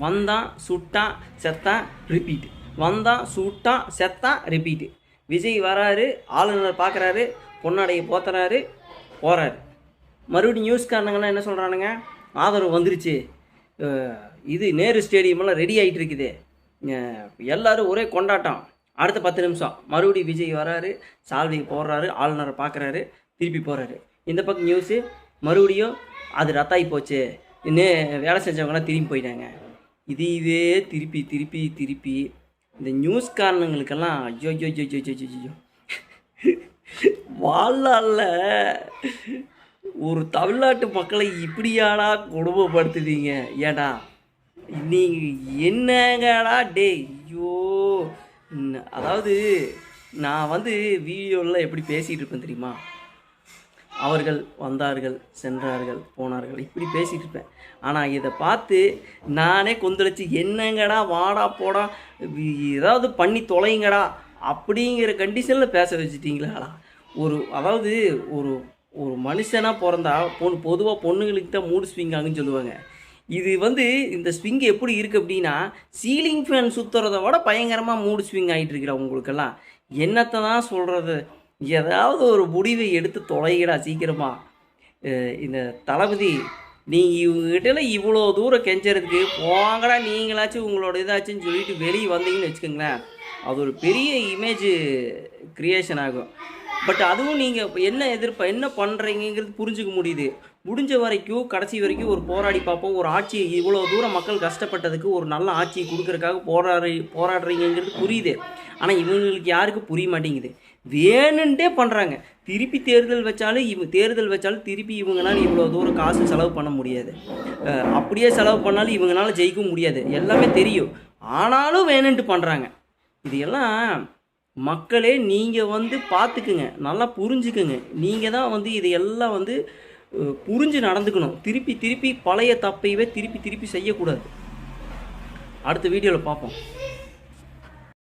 வந்தான் சுட்டான் செத்தான் ரிப்பீட்டு, வந்தான் சுட்டான் செத்தான் ரிப்பீட்டு. விஜய் வராரு, ஆளுநர் பார்க்குறாரு, பொன்னாடையை போத்துறாரு, போகிறாரு. மறுபடியும் நியூஸ்காரனுங்கெல்லாம் என்ன சொல்கிறானுங்க, ஆதரவு வந்துருச்சு, இது நேரு ஸ்டேடியமெல்லாம் ரெடி ஆகிட்டு இருக்குது, எல்லோரும் ஒரே கொண்டாட்டம். அடுத்த 10 நிமிஷம் மறுபடியும் விஜய் வராரு, சால்வை போடுறாரு, ஆளுநரை பார்க்குறாரு, திருப்பி போகிறாரு. இந்த பக்கம் நியூஸு மறுபடியும் அது ரத்தாகி போச்சு, இன்னும் வேலை செஞ்சவங்களாம் திரும்பி போயிட்டாங்க. இதுவே திருப்பி திருப்பி திருப்பி இந்த நியூஸ்காரனுங்களுக்கெல்லாம் ஐயோ ஐயோ ஐயோ ஐயோ ஐயோ வாழ்நாளில் ஒரு தமிழ்நாட்டு மக்களை இப்படியாடா கொடுமைப்படுத்துவீங்க? ஏடா நீங்கள் என்னங்கடா டே ஐயோ. அதாவது நான் வீடியோவில் எப்படி பேசிகிட்டு இருப்பேன் தெரியுமா, அவர்கள் வந்தார்கள் சென்றார்கள் போனார்கள் இப்படி பேசிகிட்டு இருப்பேன். ஆனால் இதை பார்த்து நானே கொந்தளிச்சு என்னங்கடா வாடா போடா ஏதாவது பண்ணி தொலைங்கடா அப்படிங்கிற கண்டிஷனில் பேச வச்சுட்டிங்களாடா. அதாவது ஒரு ஒரு மனுஷனாக பிறந்தா பொதுவாக பொண்ணுங்களுக்கு தான் மூடு ஸ்விங் ஆகுன்னு சொல்லுவாங்க. இது இந்த ஸ்விங் எப்படி இருக்குது அப்படின்னா, சீலிங் ஃபேன் சுற்றுறத விட பயங்கரமாக மூடு ஸ்விங் ஆகிட்டு இருக்கிற உங்களுக்கெல்லாம் என்னத்தை தான் சொல்கிறது. ஏதாவது ஒரு முடிவை எடுத்து தொலைங்கடா சீக்கிரமாக. இந்த தளபதி நீங்கள் இவங்ககிட்ட இவ்வளோ தூரம் கெஞ்சறதுக்கு போங்கடா, நீங்களாச்சும் உங்களோட இதாச்சுன்னு சொல்லிட்டு வெளியே வந்தீங்கன்னு வச்சுக்கோங்களேன், அது ஒரு பெரிய இமேஜ் க்ரியேஷன் ஆகும். பட் அதுவும் நீங்கள் என்ன பண்ணுறீங்கிறது புரிஞ்சுக்க முடியுது. முடிஞ்ச வரைக்கும் கடைசி வரைக்கும் ஒரு போராடி பார்ப்போம். ஒரு ஆட்சியை இவ்வளோ தூரம் மக்கள் கஷ்டப்பட்டதுக்கு ஒரு நல்ல ஆட்சியை கொடுக்கறதுக்காக போராடுறீங்கிறது புரியுது. ஆனால் இவங்களுக்கு யாருக்கும் புரிய மாட்டேங்குது. வேணுன்ட்டே பண்ணுறாங்க. திருப்பி தேர்தல் வச்சாலும் திருப்பி இவங்களால இவ்வளோ தூரம் காசு செலவு பண்ண முடியாது. அப்படியே செலவு பண்ணாலும் இவங்களால ஜெயிக்க முடியாது, எல்லாமே தெரியும். ஆனாலும் வேணுன்ட்டு பண்ணுறாங்க. இது எல்லாம் மக்களே நீங்கள் பார்த்துக்குங்க, நல்லா புரிஞ்சுக்குங்க. நீங்கள் தான் இதையெல்லாம் புரிஞ்சு நடந்துக்கணும். திருப்பி திருப்பி பழைய தப்பையவே திருப்பி திருப்பி செய்யக்கூடாது. அடுத்த வீடியோவில் பார்ப்போம்.